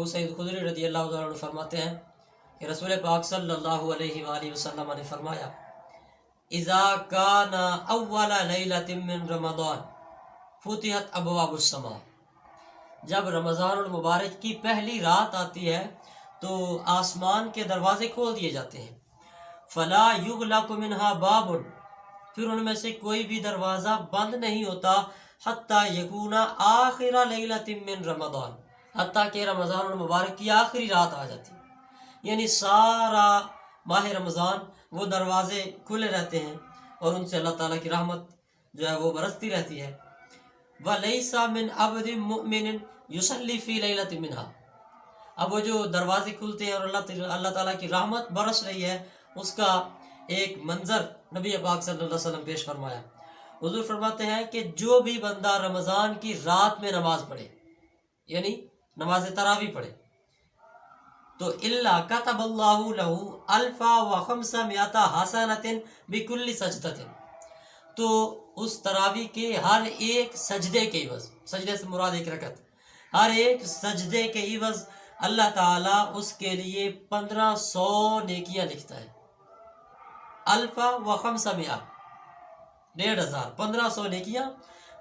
ابو سعید خدری رضی اللہ تعالیٰ عنہ فرماتے ہیں کہ رسول پاک صلی اللہ علیہ وآلہ وسلم نے فرمایا اذا کان اول لیلۃ من رمضان فتحت ابواب السماء، جب رمضان المبارک کی پہلی رات آتی ہے تو آسمان کے دروازے کھول دیے جاتے ہیں، فلا یغلق منها باب، پھر ان میں سے کوئی بھی دروازہ بند نہیں ہوتا، حتی یکون آخر لیلۃ من رمضان، حتیٰ کہ رمضان المبارک کی آخری رات آ جاتی، یعنی سارا ماہ رمضان وہ دروازے کھلے رہتے ہیں اور ان سے اللہ تعالیٰ کی رحمت جو ہے وہ برستی رہتی ہے۔ وَلَيْسَ مِنْ عَبْدٍ مُؤْمِنٍ يُصَلِّي فِي لَيْلَةٍ مِنْهَا، اب وہ جو دروازے کھلتے ہیں اور اللہ تعالیٰ کی رحمت برس رہی ہے، اس کا ایک منظر نبی پاک صلی اللہ علیہ وسلم پیش فرمایا۔ حضور فرماتے ہیں کہ جو بھی بندہ رمضان کی رات میں نماز پڑھے، یعنی نماز تراویح پڑھے، تو اللہ کتب اللہ لہ 1500 حسنۃ بکل سجدۃ، تو اس تراویح کے ہر ایک سجدے کے عوض، سجدے سے مراد ایک رکعت، ہر ایک سجدے کے عوض اللہ تعالیٰ اس کے لیے 1500 نیکیاں لکھتا ہے۔ 1500، 1500، 1500 نیکیاں۔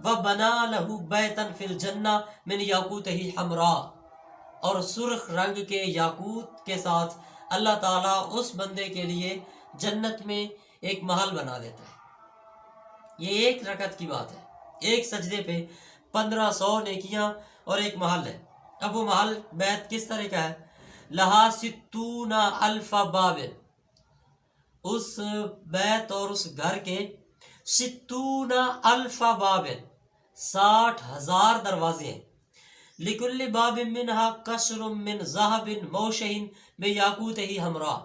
وَبَنَا لَهُ بَيْتًا فِي الْجَنَّةِ مِنْ يَاقُوتِهِ حَمْرَاء، اور سرخ رنگ کے یاقوت کے ساتھ اللہ تعالیٰ اس بندے کے لیے جنت میں ایک محل بنا دیتا ہے۔ یہ ایک رکعت کی بات ہے، ایک سجدے پہ 1500 نیکیاں اور ایک محل ہے۔ اب وہ محل بیت کس طرح کا ہے؟ لہا 60,000 باب، اس بیت اور اس گھر کے 60,000 باب، 60,000 دروازے ہیں۔ لِكُلِّ بَابٍ مِّنْهَا قَصْرٌ مِّن ذَهَبٍ مَوْشَحٍ بِيَاقُوتِهِ حَمْرَاء،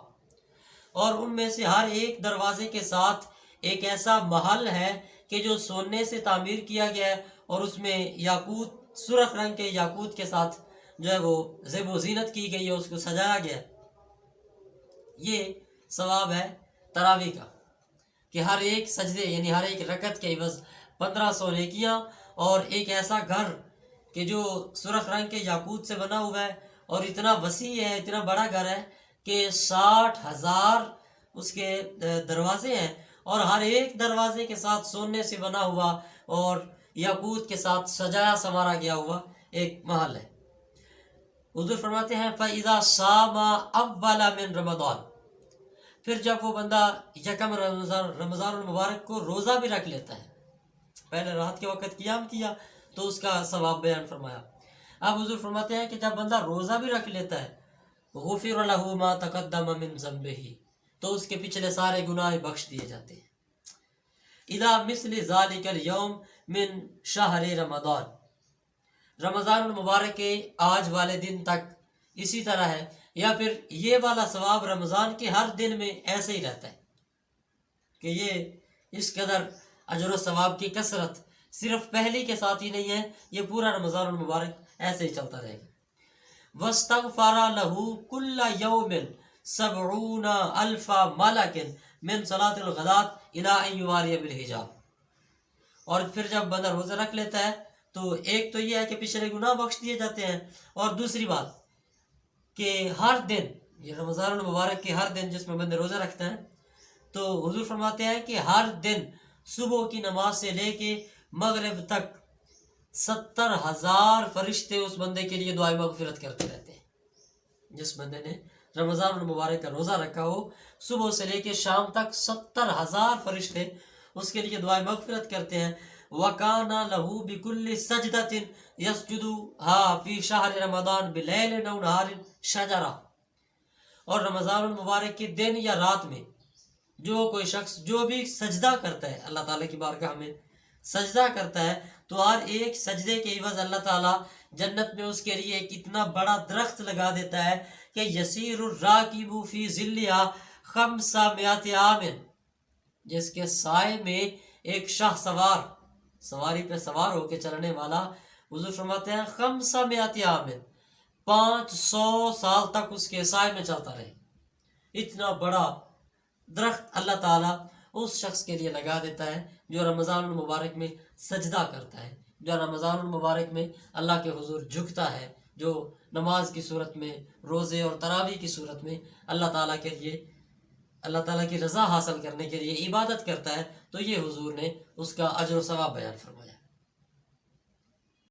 اور ان میں سے ہر ایک دروازے کے ساتھ ایک ایسا محل ہے کہ جو سونے سے تعمیر کیا گیا ہے اور اس میں یاقوت، سرخ رنگ کے یاقوت کے ساتھ جو ہے وہ زیب و زینت کی گئی ہے، اس کو سجایا گیا ہے۔ یہ ثواب ہے تراویح کا کہ ہر ایک سجدے یعنی ہر ایک رکعت کے عوض 1500 نیکیاں، اور ایک ایسا گھر کہ جو سرخ رنگ کے یاقوت سے بنا ہوا ہے اور اتنا وسیع ہے، اتنا بڑا گھر ہے کہ 60,000 اس کے دروازے ہیں، اور ہر ایک دروازے کے ساتھ سونے سے بنا ہوا اور یاقوت کے ساتھ سجایا سنوارا گیا ہوا ایک محل ہے۔ حضور فرماتے ہیں فَإِذَا صَامَ أَوَّلَ مِن رَمَضَانَ، پھر جب وہ بندہ یکم رمضان المبارک کو روزہ بھی رکھ لیتا ہے، پہلے رات کے وقت قیام کیا تو اس کا ثواب بیان فرمایا۔ اب حضور فرماتے ہیں کہ جب بندہ روزہ بھی رکھ لیتا ہے، غفر له ما تقدم من ذنبه، تو اس کے پچھلے سارے گناہ بخش دیے جاتے ہیں۔ اذا مثل ذلك اليوم من شہر رمضان، رمضان المبارک کے آج والے دن تک اسی طرح ہے، یا پھر یہ والا ثواب رمضان کے ہر دن میں ایسے ہی رہتا ہے کہ یہ اس قدر اجر و ثواب کی کثرت صرف پہلی کے ساتھ ہی نہیں ہے، یہ پورا رمضان المبارک ایسے ہی چلتا رہے گا۔ وَاسْتَغْفَرَ لَهُ كُلَّ يَوْمٍ 70,000 مَلَكٍ مِّن صَلَاةِ الْغَدَاةِ إِلَىٰ أَن يُوَارِيَ بِالْحِجَابِ، اور پھر جب بندہ روزہ رکھ لیتا ہے تو ایک تو یہ ہے کہ پچھلے گناہ بخش دیے جاتے ہیں، اور دوسری بات کہ ہر دن، یہ رمضان المبارک کے ہر دن جس میں بندے روزہ رکھتے ہیں، تو حضور فرماتے ہیں کہ ہر دن صبح کی نماز سے لے کے مغرب تک 70,000 فرشتے اس بندے کے لیے دعائیں مغفرت کرتے رہتے ہیں۔ جس بندے نے رمضان المبارک کا روزہ رکھا ہو، صبح سے لے کے شام تک 70,000 فرشتے اس کے لیے دعائیں مغفرت کرتے ہیں۔ وَكَانَ لَهُ بِكُلِّ سَجْدَةٍ يَسْجُدُهَا فِي شَهْرِ رَمَضَانَ بِلَيْلٍ أَوْ نَهَارٍ شَجَرَةٌ، اور رمضان المبارک کے دن یا رات میں جو کوئی شخص جو بھی سجدہ کرتا ہے، اللہ تعالیٰ کی بارگاہ میں سجدہ کرتا ہے، تو ہر ایک سجدے کے عوض اللہ تعالیٰ جنت میں اس کے لیے ایک اتنا بڑا درخت لگا دیتا ہے کہ یسیر الراکب فی ظلھا 500 عام، جس کے سائے میں ایک شاہ سوار، سواری پہ سوار ہو کے چلنے والا، حضور فرماتے ہیں 500 عام، 500 سال تک اس کے سائے میں چلتا رہے۔ اتنا بڑا درخت اللہ تعالیٰ اس شخص کے لیے لگا دیتا ہے جو رمضان المبارک میں سجدہ کرتا ہے، جو رمضان المبارک میں اللہ کے حضور جھکتا ہے، جو نماز کی صورت میں، روزے اور تراویح کی صورت میں اللہ تعالیٰ کے لیے، اللہ تعالیٰ کی رضا حاصل کرنے کے لیے عبادت کرتا ہے، تو یہ حضور نے اس کا اجر و ثواب بیان فرمایا۔